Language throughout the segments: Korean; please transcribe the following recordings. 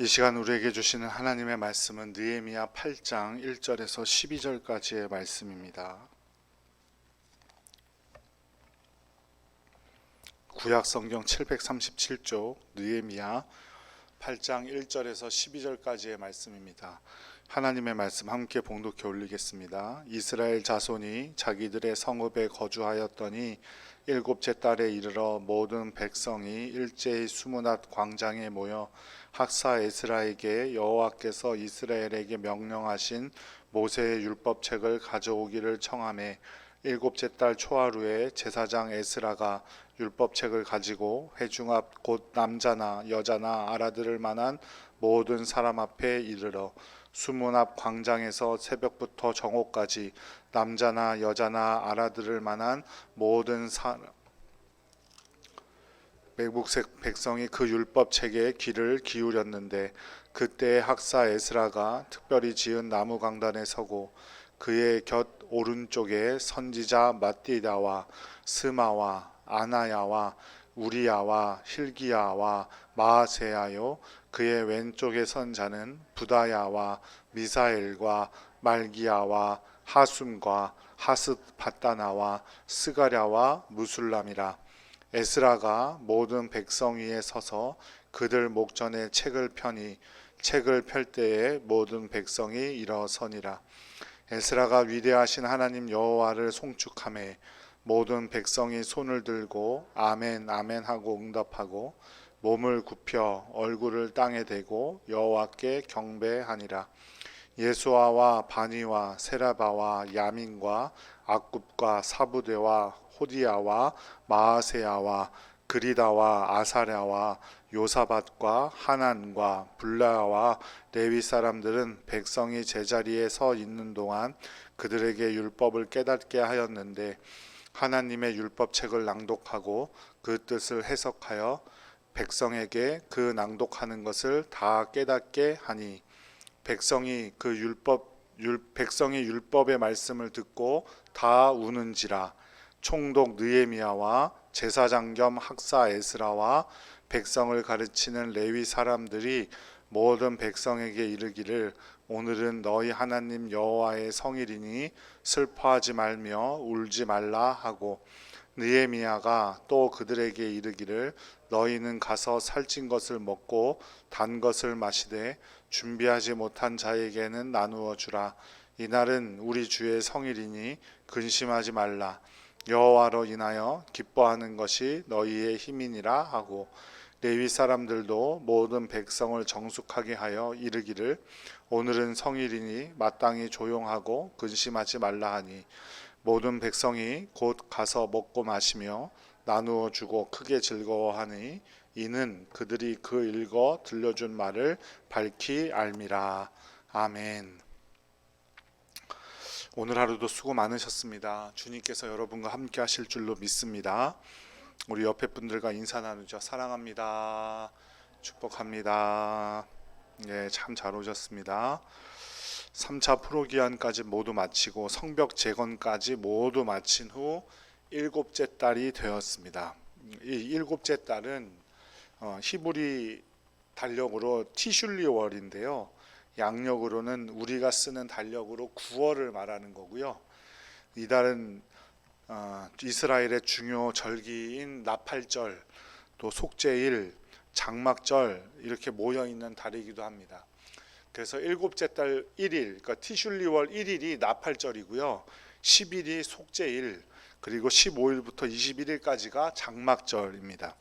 이 시간 우리에게 주시는 하나님의 말씀은 느헤미야 8장 1절에서 12절까지의 말씀입니다. 구약 성경 737쪽 느헤미야 8장 1절에서 12절까지의 말씀입니다. 하나님의 말씀 함께 봉독해 올리겠습니다. 이스라엘 자손이 자기들의 성읍에 거주하였더니 일곱째 달에 이르러 모든 백성이 일제히 수문앗 광장에 모여 학사 에스라에게 여호와께서 이스라엘에게 명령하신 모세의 율법책을 가져오기를 청하매 일곱째 달 초하루에 제사장 에스라가 율법책을 가지고 회중 앞 곧 남자나 여자나 알아들을 만한 모든 사람 앞에 이르러 수문 앞 광장에서 새벽부터 정오까지 남자나 여자나 알아들을 만한 모든 매국색 백성이 그 율법책에 귀를 기울였는데 그때 학사 에스라가 특별히 지은 나무 강단에 서고 그의 곁 오른쪽에 선지자 마띠다와 스마와 아나야와 우리야와 힐기야와 마아세야요 그의 왼쪽에 선 자는 부다야와 미사엘과 말기야와 하숨과 하스 바다나와 스가랴와 무술람이라. 에스라가 모든 백성 위에 서서 그들 목전에 책을 펴니 책을 펼 때에 모든 백성이 일어서니라. 에스라가 위대하신 하나님 여호와를 송축하매 모든 백성이 손을 들고 아멘 아멘 하고 응답하고 몸을 굽혀 얼굴을 땅에 대고 여호와께 경배하니라. 예수아와 바니와 세라바와 야민과 악굽과 사부대와 호디야와 마아세야와 그리다와 아사랴와 요사밧과 하난과 블라와 레위 사람들은 백성이 제자리에 서 있는 동안 그들에게 율법을 깨닫게 하였는데 하나님의 율법책을 낭독하고 그 뜻을 해석하여 백성에게 그 낭독하는 것을 다 깨닫게 하니 백성이 율법의 말씀을 듣고 다 우는지라. 총독 느헤미야와 제사장 겸 학사 에스라와 백성을 가르치는 레위 사람들이 모든 백성에게 이르기를 오늘은 너희 하나님 여호와의 성일이니 슬퍼하지 말며 울지 말라 하고 느헤미야가 또 그들에게 이르기를 너희는 가서 살찐 것을 먹고 단 것을 마시되 준비하지 못한 자에게는 나누어 주라. 이날은 우리 주의 성일이니 근심하지 말라. 여호와로 인하여 기뻐하는 것이 너희의 힘이니라 하고 레위 사람들도 모든 백성을 정숙하게 하여 이르기를 오늘은 성일이니 마땅히 조용하고 근심하지 말라 하니 모든 백성이 곧 가서 먹고 마시며 나누어 주고 크게 즐거워하니 이는 그들이 그 읽어 들려준 말을 밝히 알미라. 아멘. 오늘 하루도 수고 많으셨습니다. 주님께서 여러분과 함께 하실 줄로 믿습니다. 우리 옆에 분들과 인사 나누죠. 사랑합니다. 축복합니다. 네, 참 잘 오셨습니다. 3차 프로기안까지 모두 마치고 성벽 재건까지 모두 마친 후 일곱째 달이 되었습니다. 이 일곱째 달은 히브리 달력으로 티슐리월인데요. 양력으로는 우리가 쓰는 달력으로 9월을 말하는 거고요. 이 달은 이스라엘의 중요 절기인 나팔절, 또 속죄일, 장막절 이렇게 모여 있는 달이기도 합니다. 그래서 일곱째 달 1일, 그러니까 티슐리월 1일이 나팔절이고요. 10일이 속죄일, 그리고 15일부터 21일까지가 장막절입니다.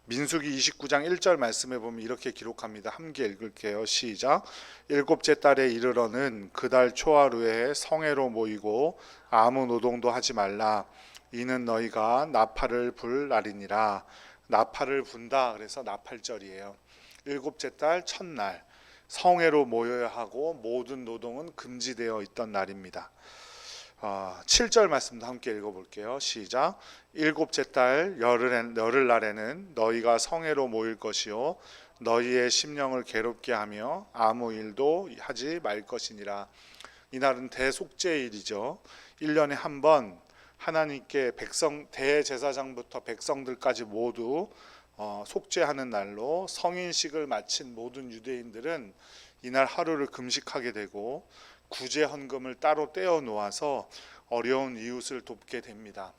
민수기 29장 1절 말씀에 보면 이렇게 기록합니다. 함께 읽을게요. 시작. 일곱째 달에 이르러는 그 달 초하루에 성회로 모이고 아무 노동도 하지 말라. 이는 너희가 나팔을 불 날이니라. 나팔을 분다. 그래서 나팔절이에요. 일곱째 달 첫날 성회로 모여야 하고 모든 노동은 금지되어 있던 날입니다. 7절 말씀도 함께 읽어볼게요. 시작. 일곱째 달 열흘날에는 너희가 성회로 모일 것이요 너희의 심령을 괴롭게 하며 아무 일도 하지 말 것이니라. 이날은 대속죄일이죠. 1년에 한 번 하나님께 대제사장부터 백성들까지 모두 속죄하는 날로 성인식을 마친 모든 유대인들은 이날 하루를 금식하게 되고 구제 헌금을 따로 떼어 놓아서 어려운 이웃을 돕게 됩니다.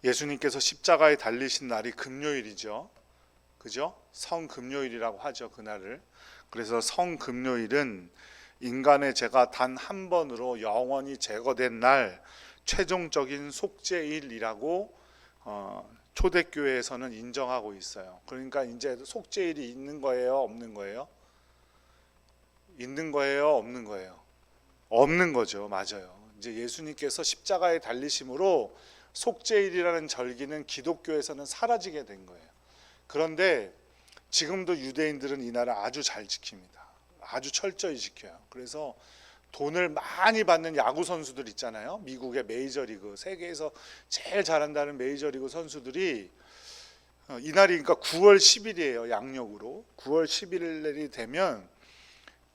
예수님께서 십자가에 달리신 날이 금요일이죠. 그죠? 성금요일이라고 하죠, 그날을. 그래서 성금요일은 인간의 죄가 단 한 번으로 영원히 제거된 날, 최종적인 속죄일이라고 초대교회에서는 인정하고 있어요. 그러니까 이제 속죄일이 있는 거예요, 없는 거예요? 있는 거예요, 없는 거예요? 없는 거죠. 맞아요. 이제 예수님께서 십자가에 달리심으로 속죄일이라는 절기는 기독교에서는 사라지게 된 거예요. 그런데 지금도 유대인들은 이날을 아주 잘 지킵니다. 아주 철저히 지켜요. 그래서 돈을 많이 받는 야구 선수들 있잖아요. 미국의 메이저리그, 세계에서 제일 잘한다는 메이저리그 선수들이 이날이 그러니까 9월 10일이에요. 양력으로 9월 11일이 되면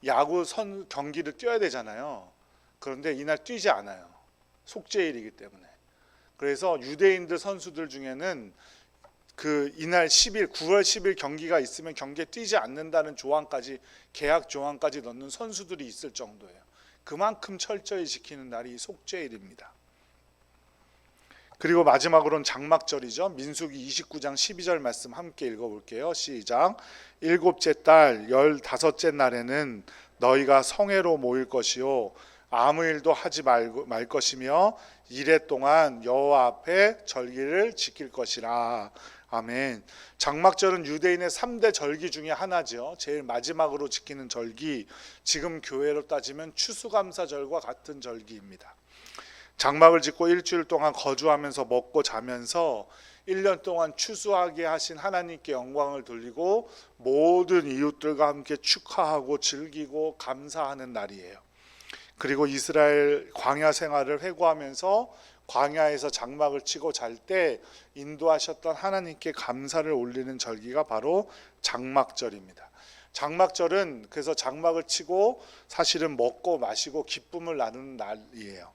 야구 경기를 뛰어야 되잖아요. 그런데 이날 뛰지 않아요. 속죄일이기 때문에. 그래서 유대인들 선수들 중에는 이날 10일 9월 10일 경기가 있으면 경기에 뛰지 않는다는 조항까지, 계약 조항까지 넣는 선수들이 있을 정도예요. 그만큼 철저히 지키는 날이 속죄일입니다. 그리고 마지막으로는 장막절이죠. 민수기 29장 12절 말씀 함께 읽어볼게요. 시작. 일곱째 달 15째 날에는 너희가 성회로 모일 것이요 아무 일도 하지 말 것이며 이래 동안 여호와 앞에 절기를 지킬 것이라. 아멘. 장막절은 유대인의 3대 절기 중에 하나죠. 제일 마지막으로 지키는 절기, 지금 교회로 따지면 추수감사절과 같은 절기입니다. 장막을 짓고 일주일 동안 거주하면서 먹고 자면서 1년 동안 추수하게 하신 하나님께 영광을 돌리고 모든 이웃들과 함께 축하하고 즐기고 감사하는 날이에요. 그리고 이스라엘 광야 생활을 회고하면서 광야에서 장막을 치고 잘 때 인도하셨던 하나님께 감사를 올리는 절기가 바로 장막절입니다. 장막절은 그래서 장막을 치고 사실은 먹고 마시고 기쁨을 나누는 날이에요.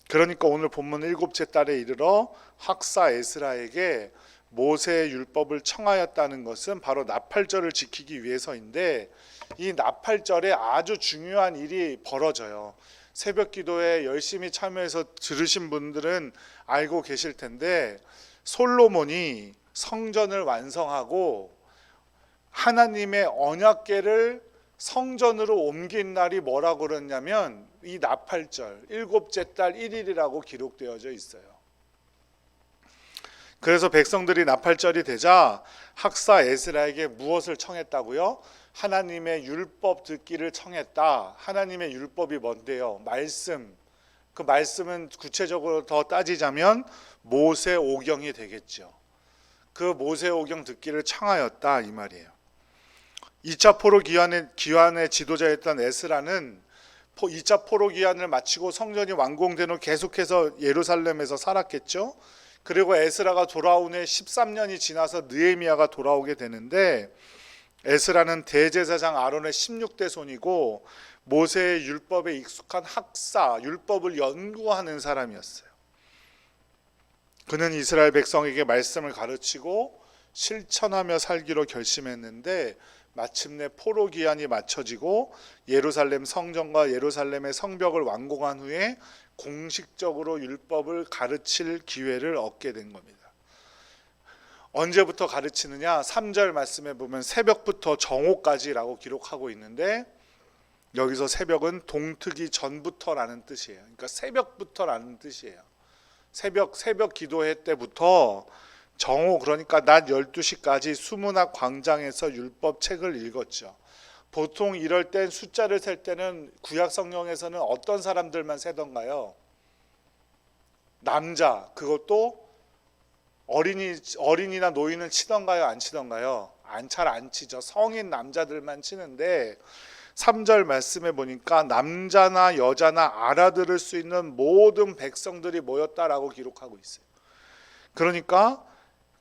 그러니까 오늘 본문 7째 달에 이르러 학사 에스라에게 모세의 율법을 청하였다는 것은 바로 나팔절을 지키기 위해서인데, 이 나팔절에 아주 중요한 일이 벌어져요. 새벽 기도에 열심히 참여해서 들으신 분들은 알고 계실 텐데, 솔로몬이 성전을 완성하고 하나님의 언약궤를 성전으로 옮긴 날이 뭐라고 그러냐면 이 나팔절 7째 달 1일이라고 기록되어져 있어요. 그래서 백성들이 나팔절이 되자 학사 에스라에게 무엇을 청했다고요? 하나님의 율법 듣기를 청했다. 하나님의 율법이 뭔데요? 말씀. 그 말씀은 구체적으로 더 따지자면 모세오경이 되겠죠. 그 모세오경 듣기를 청하였다 이 말이에요. 2차 포로 기환의 지도자였던 에스라는 2차 포로 기환을 마치고 성전이 완공된 후 계속해서 예루살렘에서 살았겠죠. 그리고 에스라가 돌아온 후에 13년이 지나서 느헤미야가 돌아오게 되는데, 에스라는 대제사장 아론의 16대 손이고 모세의 율법에 익숙한 학사, 율법을 연구하는 사람이었어요. 그는 이스라엘 백성에게 말씀을 가르치고 실천하며 살기로 결심했는데, 마침내 포로 기한이 맞춰지고 예루살렘 성전과 예루살렘의 성벽을 완공한 후에 공식적으로 율법을 가르칠 기회를 얻게 된 겁니다. 언제부터 가르치느냐? 3절 말씀에 보면 새벽부터 정오까지라고 기록하고 있는데, 여기서 새벽은 동트기 전부터라는 뜻이에요. 그러니까 새벽부터라는 뜻이에요. 새벽 기도회 때부터 정오, 그러니까 낮 12시까지 수문학 광장에서 율법 책을 읽었죠. 보통 이럴 땐 숫자를 셀 때는 구약 성경에서는 어떤 사람들만 세던가요? 남자, 그것도 어린이나 노인은 치던가요? 안 치던가요? 잘 안 치죠. 성인 남자들만 치는데 3절 말씀에 보니까 남자나 여자나 알아들을 수 있는 모든 백성들이 모였다라고 기록하고 있어요. 그러니까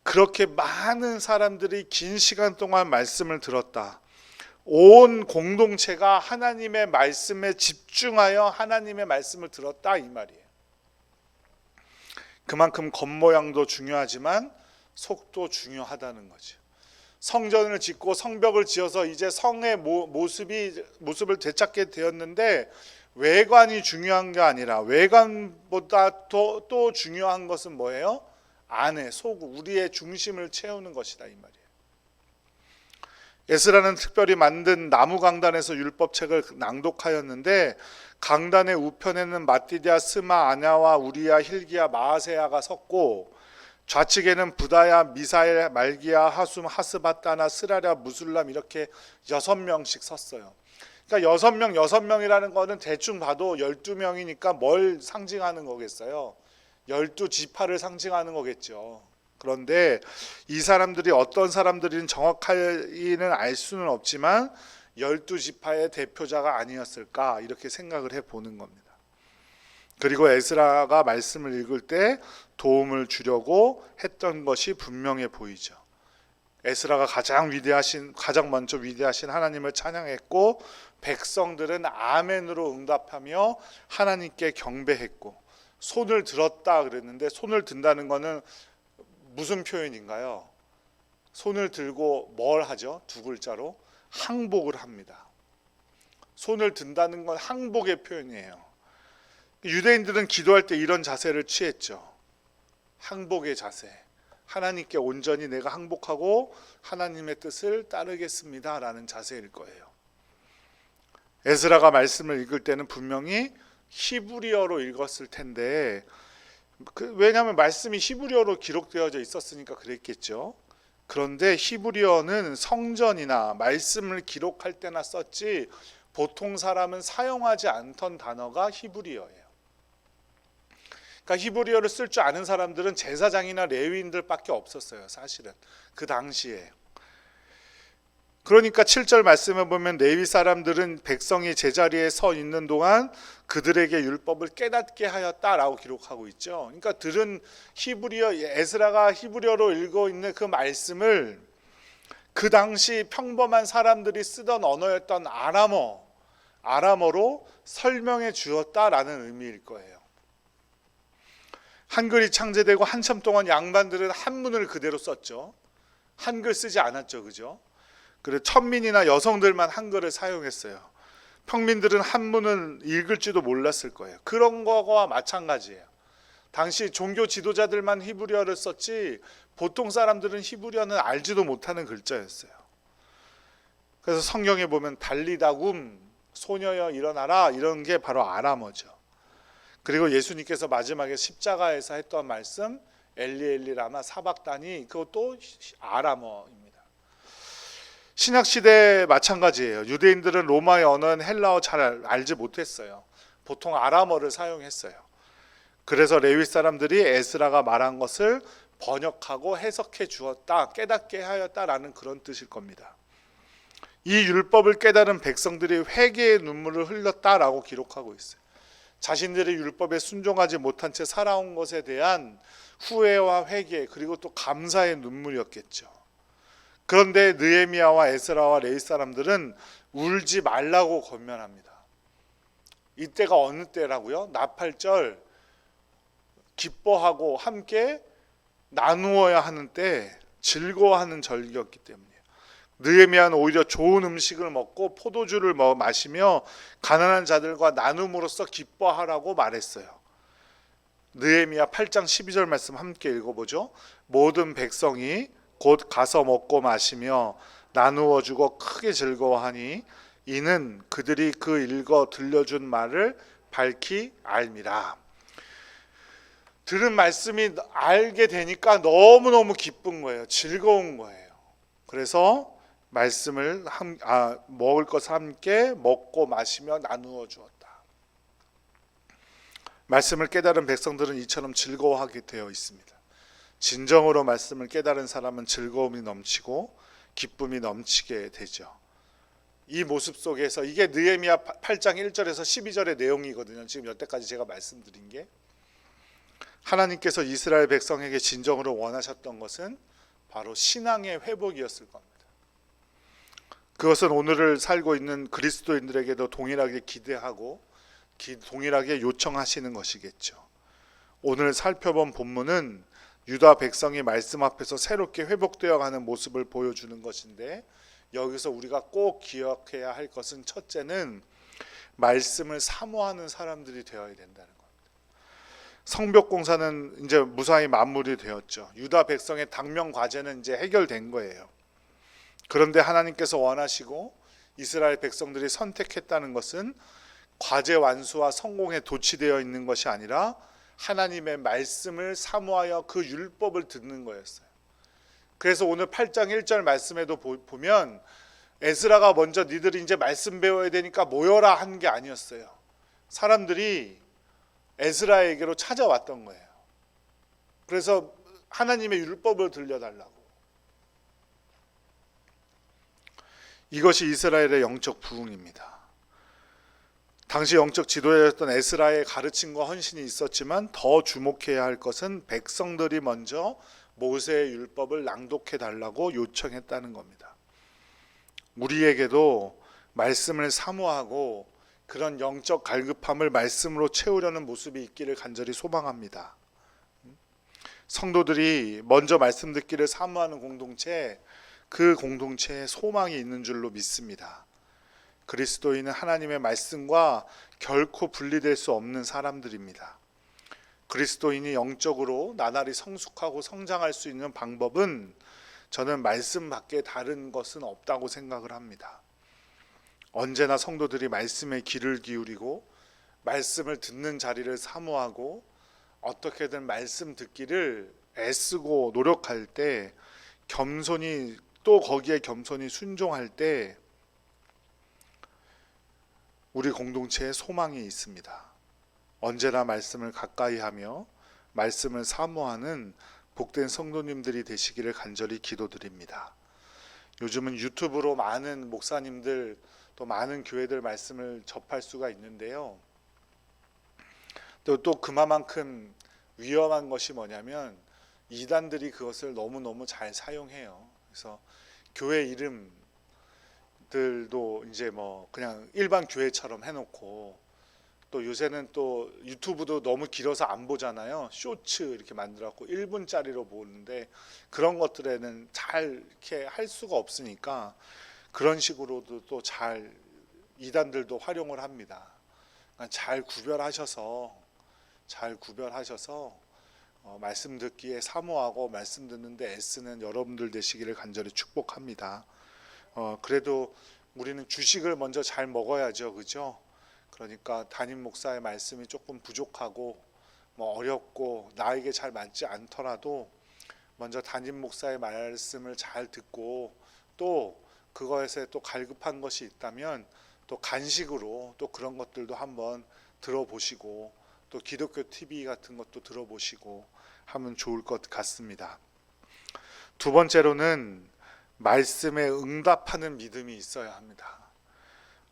그렇게 많은 사람들이 긴 시간 동안 말씀을 들었다. 온 공동체가 하나님의 말씀에 집중하여 하나님의 말씀을 들었다 이 말이에요. 그만큼 겉모양도 중요하지만 속도 중요하다는 거죠. 성전을 짓고 성벽을 지어서 이제 성의 모습을 되찾게 되었는데 외관이 중요한 게 아니라 외관보다 또 중요한 것은 뭐예요? 안에 속 우리의 중심을 채우는 것이다 이 말이에요. 에스라는 특별히 만든 나무 강단에서 율법책을 낭독하였는데 강단의 우편에는 마띠디아, 스마, 아냐와 우리야, 힐기야, 마아세야가 섰고 좌측에는 부다야, 미사엘, 말기야, 하숨, 하스바따나, 스라랴, 무술람 이렇게 6명씩 섰어요. 그러니까 6명이라는 거는 대충 봐도 12명이니까 뭘 상징하는 거겠어요? 12지파를 상징하는 거겠죠. 그런데 이 사람들이 어떤 사람들인 정확하게는 알 수는 없지만 12지파의 대표자가 아니었을까 이렇게 생각을 해보는 겁니다. 그리고 에스라가 말씀을 읽을 때 도움을 주려고 했던 것이 분명해 보이죠. 에스라가 가장 먼저 위대하신 하나님을 찬양했고 백성들은 아멘으로 응답하며 하나님께 경배했고 손을 들었다 그랬는데 손을 든다는 것은 무슨 표현인가요? 손을 들고 뭘 하죠? 두 글자로 항복을 합니다. 손을 든다는 건 항복의 표현이에요. 유대인들은 기도할 때 이런 자세를 취했죠. 항복의 자세. 하나님께 온전히 내가 항복하고 하나님의 뜻을 따르겠습니다 라는 자세일 거예요. 에스라가 말씀을 읽을 때는 분명히 히브리어로 읽었을 텐데 왜냐하면 말씀이 히브리어로 기록되어져 있었으니까 그랬겠죠. 그런데 히브리어는 성전이나 말씀을 기록할 때나 썼지 보통 사람은 사용하지 않던 단어가 히브리어예요. 그러니까 히브리어를 쓸 줄 아는 사람들은 제사장이나 레위인들밖에 없었어요. 사실은 그 당시에. 그러니까 7절 말씀에 보면 레위 사람들은 백성이 제자리에 서 있는 동안 그들에게 율법을 깨닫게 하였다라고 기록하고 있죠. 그러니까 들은 히브리어, 에스라가 히브리어로 읽고 있는 그 말씀을 그 당시 평범한 사람들이 쓰던 언어였던 아람어로 설명해 주었다라는 의미일 거예요. 한글이 창제되고 한참 동안 양반들은 한문을 그대로 썼죠. 한글 쓰지 않았죠, 그죠? 그래서 천민이나 여성들만 한글을 사용했어요. 평민들은 한문을 읽을지도 몰랐을 거예요. 그런 거와 마찬가지예요. 당시 종교 지도자들만 히브리어를 썼지 보통 사람들은 히브리어는 알지도 못하는 글자였어요. 그래서 성경에 보면 달리다굼, 소녀여 일어나라 이런 게 바로 아람어죠. 그리고 예수님께서 마지막에 십자가에서 했던 말씀 엘리 엘리 라마 사박다니 그것도 아람어입니다. 신약시대 마찬가지예요. 유대인들은 로마의 언어는 헬라어 잘 알지 못했어요. 보통 아람어를 사용했어요. 그래서 레위 사람들이 에스라가 말한 것을 번역하고 해석해 주었다, 깨닫게 하였다라는 그런 뜻일 겁니다. 이 율법을 깨달은 백성들이 회개의 눈물을 흘렸다라고 기록하고 있어요. 자신들의 율법에 순종하지 못한 채 살아온 것에 대한 후회와 회개 그리고 또 감사의 눈물이었겠죠. 그런데 느헤미야와 에스라와 레위 사람들은 울지 말라고 권면합니다. 이때가 어느 때라고요? 나팔절 기뻐하고 함께 나누어야 하는 때 즐거워하는 절기였기 때문이에요. 느헤미야는 오히려 좋은 음식을 먹고 포도주를 마시며 가난한 자들과 나눔으로써 기뻐하라고 말했어요. 느헤미야 8장 12절 말씀 함께 읽어보죠. 모든 백성이 곧 가서 먹고 마시며 나누어 주고 크게 즐거워하니 이는 그들이 그 읽어 들려준 말을 밝히 알미라. 들은 말씀이 알게 되니까 너무너무 기쁜 거예요. 즐거운 거예요. 그래서 말씀을 먹을 것을 함께 먹고 마시며 나누어 주었다. 말씀을 깨달은 백성들은 이처럼 즐거워하게 되어 있습니다. 진정으로 말씀을 깨달은 사람은 즐거움이 넘치고 기쁨이 넘치게 되죠. 이 모습 속에서 이게 느헤미야 8장 1절에서 12절의 내용이거든요. 지금 여태까지 제가 말씀드린 게 하나님께서 이스라엘 백성에게 진정으로 원하셨던 것은 바로 신앙의 회복이었을 겁니다. 그것은 오늘을 살고 있는 그리스도인들에게도 동일하게 기대하고 동일하게 요청하시는 것이겠죠. 오늘 살펴본 본문은 유다 백성이 말씀 앞에서 새롭게 회복되어 가는 모습을 보여주는 것인데, 여기서 우리가 꼭 기억해야 할 것은 첫째는 말씀을 사모하는 사람들이 되어야 된다는 겁니다. 성벽 공사는 이제 무사히 마무리 되었죠. 유다 백성의 당면 과제는 이제 해결된 거예요. 그런데 하나님께서 원하시고 이스라엘 백성들이 선택했다는 것은 과제 완수와 성공에 도취되어 있는 것이 아니라 하나님의 말씀을 사모하여 그 율법을 듣는 거였어요. 그래서 오늘 8장 1절 말씀에도 보면 에스라가 먼저 니들이 이제 말씀 배워야 되니까 모여라 한 게 아니었어요. 사람들이 에스라에게로 찾아왔던 거예요. 그래서 하나님의 율법을 들려달라고. 이것이 이스라엘의 영적 부흥입니다. 당시 영적 지도자였던 에스라의 가르침과 헌신이 있었지만 더 주목해야 할 것은 백성들이 먼저 모세의 율법을 낭독해 달라고 요청했다는 겁니다. 우리에게도 말씀을 사모하고 그런 영적 갈급함을 말씀으로 채우려는 모습이 있기를 간절히 소망합니다. 성도들이 먼저 말씀 듣기를 사모하는 공동체, 그 공동체에 소망이 있는 줄로 믿습니다. 그리스도인은 하나님의 말씀과 결코 분리될 수 없는 사람들입니다. 그리스도인이 영적으로 나날이 성숙하고 성장할 수 있는 방법은 저는 말씀 밖에 다른 것은 없다고 생각을 합니다. 언제나 성도들이 말씀에 귀를 기울이고 말씀을 듣는 자리를 사모하고 어떻게든 말씀 듣기를 애쓰고 노력할 때, 겸손히 또 거기에 겸손히 순종할 때 우리 공동체에 소망이 있습니다. 언제나 말씀을 가까이 하며 말씀을 사모하는 복된 성도님들이 되시기를 간절히 기도드립니다. 요즘은 유튜브로 많은 목사님들 또 많은 교회들 말씀을 접할 수가 있는데요. 또 그만큼 위험한 것이 뭐냐면 이단들이 그것을 너무너무 잘 사용해요. 그래서 교회 이름들도 이제 뭐 그냥 일반 교회처럼 해놓고, 또 요새는 또 유튜브도 너무 길어서 안 보잖아요. 쇼츠 이렇게 만들었고 1분짜리로 보는데 그런 것들에는 잘 이렇게 할 수가 없으니까 그런 식으로도 또 잘 이단들도 활용을 합니다. 잘 구별하셔서 말씀 듣기에 사모하고 말씀 듣는데 애쓰는 여러분들 되시기를 간절히 축복합니다. 그래도 우리는 주식을 먼저 잘 먹어야죠, 그죠? 그러니까 담임 목사의 말씀이 조금 부족하고 뭐 어렵고 나에게 잘 맞지 않더라도 먼저 담임 목사의 말씀을 잘 듣고, 또 그것에 또 갈급한 것이 있다면 또 간식으로 또 그런 것들도 한번 들어보시고, 또 기독교 TV 같은 것도 들어보시고 하면 좋을 것 같습니다. 두 번째로는 말씀에 응답하는 믿음이 있어야 합니다.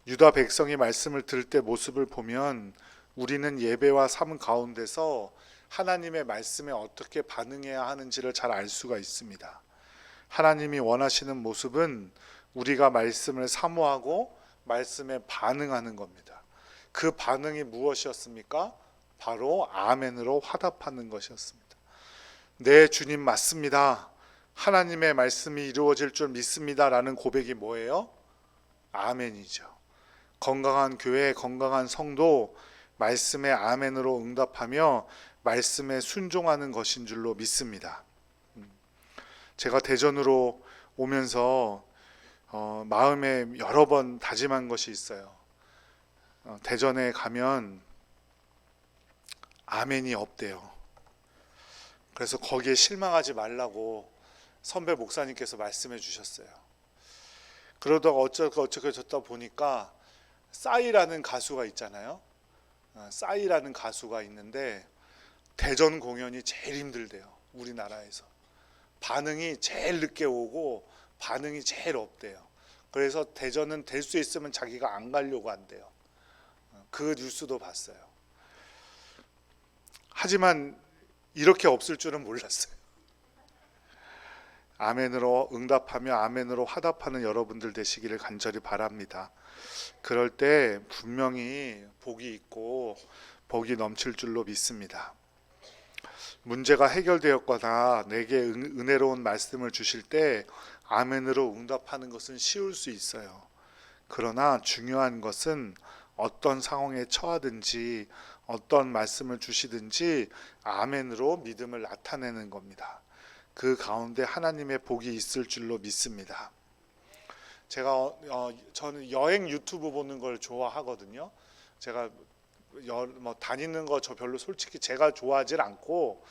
유다 백성이 말씀을 들을 때 모습을 보면 우리는 예배와 삶 가운데서 하나님의 말씀에 어떻게 반응해야 하는지를 잘 알 수가 있습니다. 하나님이 원하시는 모습은 우리가 말씀을 사모하고 말씀에 반응하는 겁니다. 그 반응이 무엇이었습니까? 바로 아멘으로 화답하는 것이었습니다. 네, 주님 맞습니다. 하나님의 말씀이 이루어질 줄 믿습니다 라는 고백이 뭐예요? 아멘이죠. 건강한 교회, 건강한 성도, 말씀에 아멘으로 응답하며 말씀에 순종하는 것인 줄로 믿습니다. 제가 대전으로 오면서 마음에 여러 번 다짐한 것이 있어요. 대전에 가면 아멘이 없대요. 그래서 거기에 실망하지 말라고 선배 목사님께서 말씀해 주셨어요. 그러다가 어쩌고 저쩌다 보니까 싸이라는 가수가 있잖아요. 싸이라는 가수가 있는데 대전 공연이 제일 힘들대요. 우리나라에서. 반응이 제일 늦게 오고 반응이 제일 없대요. 그래서 대전은 될 수 있으면 자기가 안 가려고 한대요. 그 뉴스도 봤어요. 하지만 이렇게 없을 줄은 몰랐어요. 아멘으로 응답하며 아멘으로 화답하는 여러분들 되시기를 간절히 바랍니다. 그럴 때 분명히 복이 있고 복이 넘칠 줄로 믿습니다. 문제가 해결되었거나 내게 은혜로운 말씀을 주실 때 아멘으로 응답하는 것은 쉬울 수 있어요. 그러나 중요한 것은 어떤 상황에 처하든지 어떤 말씀을 주시든지 아멘으로 믿음을 나타내는 겁니다. 그 가운데 하나님의 복이 있을 줄로 믿습니다. 저는 여행 유튜브 보는 걸 좋아하거든요. 제가 다니는 거 저 별로 솔직히 제가 좋아하질 않고,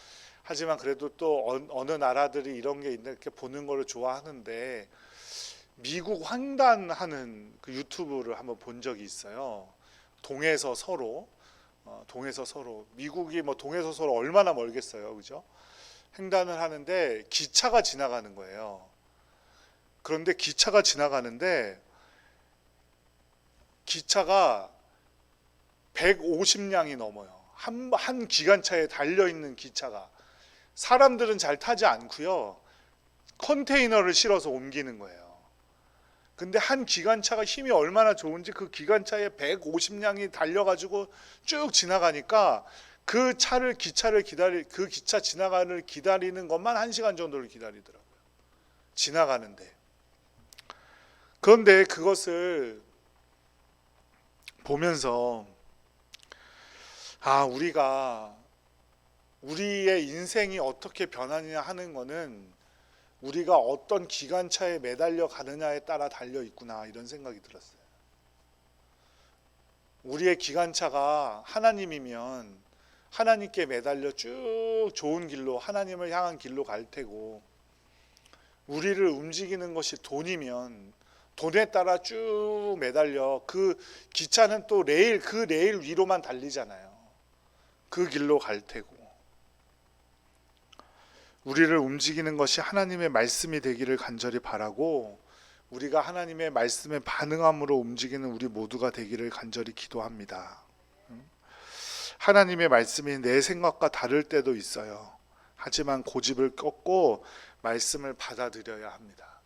하지만 그래도 또 어느 나라들이 이런 게 있는 이렇게 보는 걸 좋아하는데, 미국 횡단하는 그 유튜브를 한번 본 적이 있어요. 동에서 서로 미국이 동에서 서로 얼마나 멀겠어요, 그죠? 횡단을 하는데 기차가 지나가는 거예요. 그런데 기차가 지나가는데 기차가 150량이 넘어요. 한 기관차에 달려있는 기차가. 사람들은 잘 타지 않고요. 컨테이너를 실어서 옮기는 거예요. 근데 한 기관차가 힘이 얼마나 좋은지 그 기관차에 150량이 달려가지고 쭉 지나가니까 그 기차 지나가는 기다리는 것만 1시간 정도를 기다리더라고요. 지나가는데. 그런데 그것을 보면서 우리가 우리의 인생이 어떻게 변하느냐 하는 거는 우리가 어떤 기관차에 매달려 가느냐에 따라 달려 있구나, 이런 생각이 들었어요. 우리의 기관차가 하나님이면 하나님께 매달려 쭉 좋은 길로, 하나님을 향한 길로 갈 테고, 우리를 움직이는 것이 돈이면 돈에 따라 쭉 매달려 그 기차는 또 그 레일 위로만 달리잖아요. 그 길로 갈 테고, 우리를 움직이는 것이 하나님의 말씀이 되기를 간절히 바라고, 우리가 하나님의 말씀에 반응함으로 움직이는 우리 모두가 되기를 간절히 기도합니다. 하나님의 말씀이 내 생각과 다를 때도 있어요. 하지만 고집을 꺾고 말씀을 받아들여야 합니다.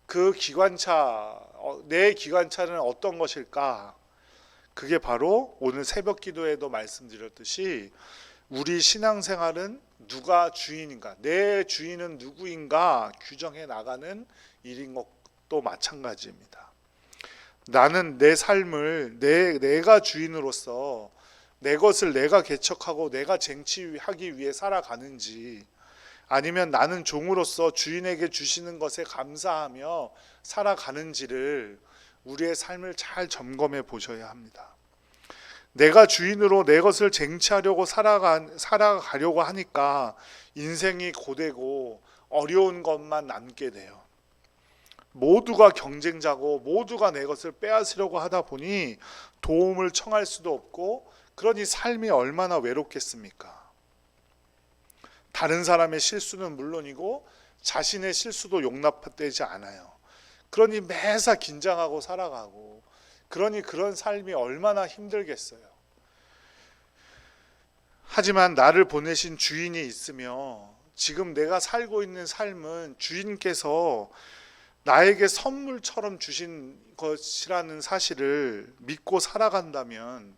그 기관차, 내 기관차는 어떤 것일까? 그게 바로 오늘 새벽 기도에도 말씀드렸듯이 우리 신앙생활은 누가 주인인가, 내 주인은 누구인가 규정해 나가는 일인 것도 마찬가지입니다. 나는 내 삶을 내가 주인으로서 내 것을 내가 개척하고 내가 쟁취하기 위해 살아가는지, 아니면 나는 종으로서 주인에게 주시는 것에 감사하며 살아가는지를 우리의 삶을 잘 점검해 보셔야 합니다. 내가 주인으로 내 것을 쟁취하려고 살아가려고 하니까 인생이 고되고 어려운 것만 남게 돼요. 모두가 경쟁자고 모두가 내 것을 빼앗으려고 하다 보니 도움을 청할 수도 없고, 그러니 삶이 얼마나 외롭겠습니까? 다른 사람의 실수는 물론이고 자신의 실수도 용납되지 않아요. 그러니 매사 긴장하고 살아가고, 그러니 그런 삶이 얼마나 힘들겠어요. 하지만 나를 보내신 주인이 있으며 지금 내가 살고 있는 삶은 주인께서 나에게 선물처럼 주신 것이라는 사실을 믿고 살아간다면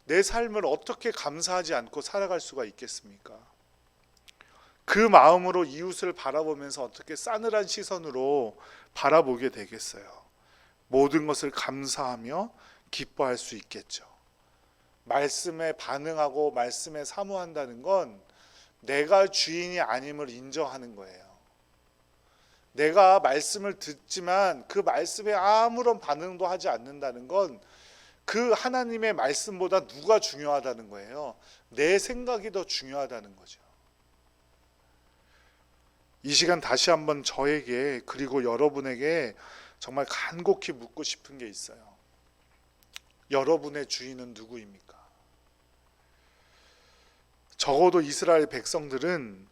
내 삶을 어떻게 감사하지 않고 살아갈 수가 있겠습니까? 그 마음으로 이웃을 바라보면서 어떻게 싸늘한 시선으로 바라보게 되겠어요. 모든 것을 감사하며 기뻐할 수 있겠죠. 말씀에 반응하고 말씀에 사모한다는 건 내가 주인이 아님을 인정하는 거예요. 내가 말씀을 듣지만 그 말씀에 아무런 반응도 하지 않는다는 건 그 하나님의 말씀보다 누가 중요하다는 거예요. 내 생각이 더 중요하다는 거죠. 이 시간 다시 한번 저에게, 그리고 여러분에게 정말 간곡히 묻고 싶은 게 있어요. 여러분의 주인은 누구입니까? 적어도 이스라엘 백성들은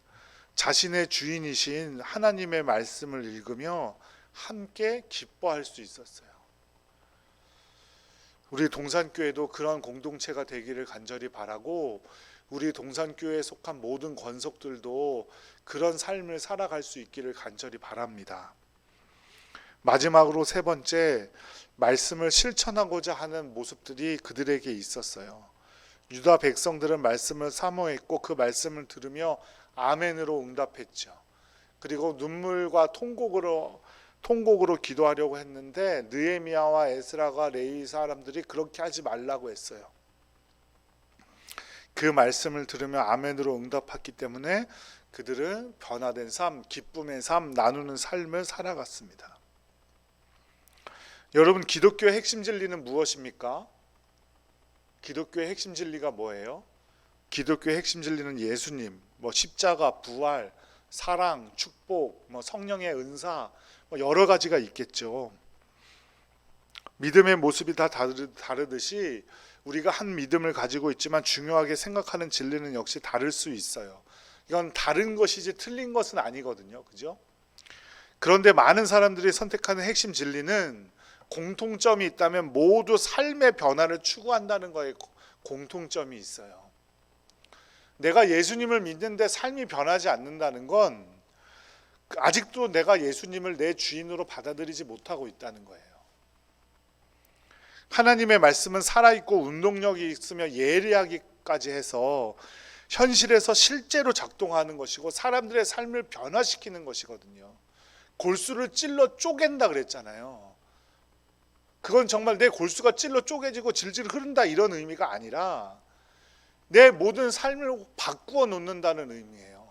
자신의 주인이신 하나님의 말씀을 읽으며 함께 기뻐할 수 있었어요. 우리 동산교회도 그런 공동체가 되기를 간절히 바라고, 우리 동산교회에 속한 모든 권속들도 그런 삶을 살아갈 수 있기를 간절히 바랍니다. 마지막으로 세 번째, 말씀을 실천하고자 하는 모습들이 그들에게 있었어요. 유다 백성들은 말씀을 사모했고 그 말씀을 들으며 아멘으로 응답했죠. 그리고 눈물과 통곡으로 기도하려고 했는데 느헤미야와 에스라가 레위 사람들이 그렇게 하지 말라고 했어요. 그 말씀을 들으며 아멘으로 응답했기 때문에 그들은 변화된 삶, 기쁨의 삶, 나누는 삶을 살아갔습니다. 여러분, 기독교의 핵심 진리는 무엇입니까? 기독교의 핵심 진리가 뭐예요? 기독교의 핵심 진리는 예수님, 십자가, 부활, 사랑, 축복, 성령의 은사, 여러 가지가 있겠죠. 믿음의 모습이 다 다르듯이 우리가 한 믿음을 가지고 있지만 중요하게 생각하는 진리는 역시 다를 수 있어요. 이건 다른 것이지 틀린 것은 아니거든요. 그죠? 그런데 많은 사람들이 선택하는 핵심 진리는 공통점이 있다면 모두 삶의 변화를 추구한다는 거에 공통점이 있어요. 내가 예수님을 믿는데 삶이 변하지 않는다는 건 아직도 내가 예수님을 내 주인으로 받아들이지 못하고 있다는 거예요. 하나님의 말씀은 살아있고 운동력이 있으며 예리하기까지 해서 현실에서 실제로 작동하는 것이고 사람들의 삶을 변화시키는 것이거든요. 골수를 찔러 쪼갠다 그랬잖아요. 그건 정말 내 골수가 찔러 쪼개지고 질질 흐른다 이런 의미가 아니라 내 모든 삶을 바꾸어 놓는다는 의미예요.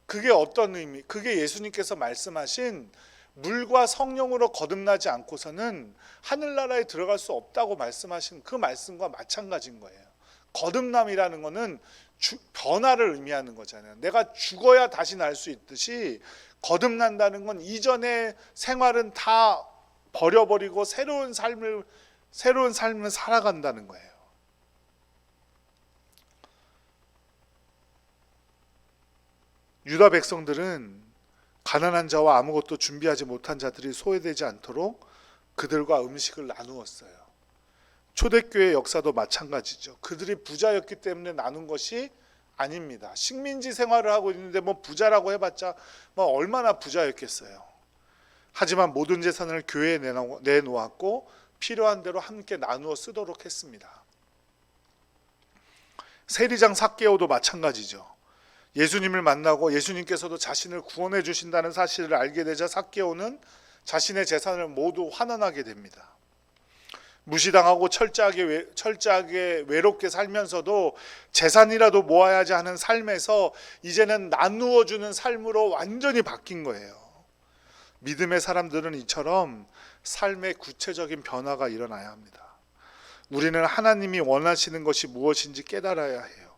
그게 어떤 의미? 그게 예수님께서 말씀하신 물과 성령으로 거듭나지 않고서는 하늘나라에 들어갈 수 없다고 말씀하신 그 말씀과 마찬가지인 거예요. 거듭남이라는 것은 변화를 의미하는 거잖아요. 내가 죽어야 다시 날 수 있듯이 거듭난다는 건 이전의 생활은 다 버려버리고 새로운 삶을 살아간다는 거예요. 유다 백성들은 가난한 자와 아무것도 준비하지 못한 자들이 소외되지 않도록 그들과 음식을 나누었어요. 초대교회 역사도 마찬가지죠. 그들이 부자였기 때문에 나눈 것이 아닙니다. 식민지 생활을 하고 있는데 부자라고 해봤자 얼마나 부자였겠어요. 하지만 모든 재산을 교회에 내놓았고 필요한 대로 함께 나누어 쓰도록 했습니다. 세리장 삭개오도 마찬가지죠. 예수님을 만나고 예수님께서도 자신을 구원해 주신다는 사실을 알게 되자 삭개오는 자신의 재산을 모두 환원하게 됩니다. 무시당하고 철저하게 외롭게 살면서도 재산이라도 모아야지 하는 삶에서 이제는 나누어 주는 삶으로 완전히 바뀐 거예요. 믿음의 사람들은 이처럼 삶의 구체적인 변화가 일어나야 합니다. 우리는 하나님이 원하시는 것이 무엇인지 깨달아야 해요.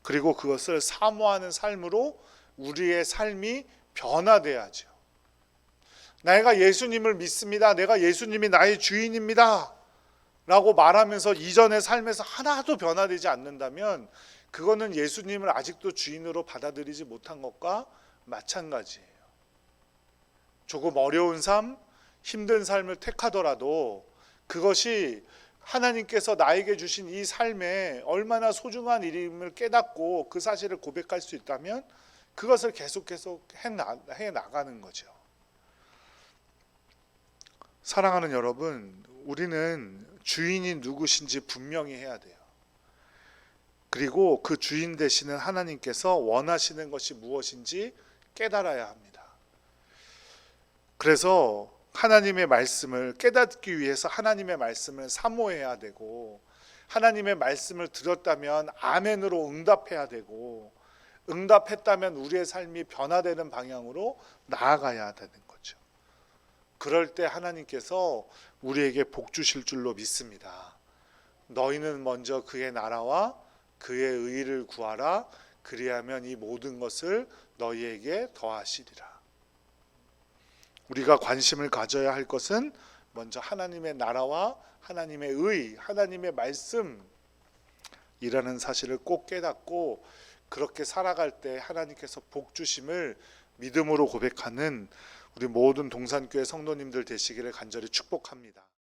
그리고 그것을 사모하는 삶으로 우리의 삶이 변화돼야죠. 내가 예수님을 믿습니다. 내가 예수님이 나의 주인입니다. 라고 말하면서 이전의 삶에서 하나도 변화되지 않는다면 그거는 예수님을 아직도 주인으로 받아들이지 못한 것과 마찬가지예요. 조금 어려운 삶, 힘든 삶을 택하더라도 그것이 하나님께서 나에게 주신 이 삶에 얼마나 소중한 일임을 깨닫고 그 사실을 고백할 수 있다면 그것을 계속 해 나가는 거죠. 사랑하는 여러분, 우리는 주인이 누구신지 분명히 해야 돼요. 그리고 그 주인 되시는 하나님께서 원하시는 것이 무엇인지 깨달아야 합니다. 그래서 하나님의 말씀을 깨닫기 위해서 하나님의 말씀을 사모해야 되고 하나님의 말씀을 들었다면 아멘으로 응답해야 되고 응답했다면 우리의 삶이 변화되는 방향으로 나아가야 되는 거죠. 그럴 때 하나님께서 우리에게 복 주실 줄로 믿습니다. 너희는 먼저 그의 나라와 그의 의를 구하라. 그리하면 이 모든 것을 너희에게 더하시리라. 우리가 관심을 가져야 할 것은 먼저 하나님의 나라와 하나님의 의, 하나님의 말씀이라는 사실을 꼭 깨닫고 그렇게 살아갈 때 하나님께서 복 주심을 믿음으로 고백하는 우리 모든 동산교회 성도님들 되시기를 간절히 축복합니다.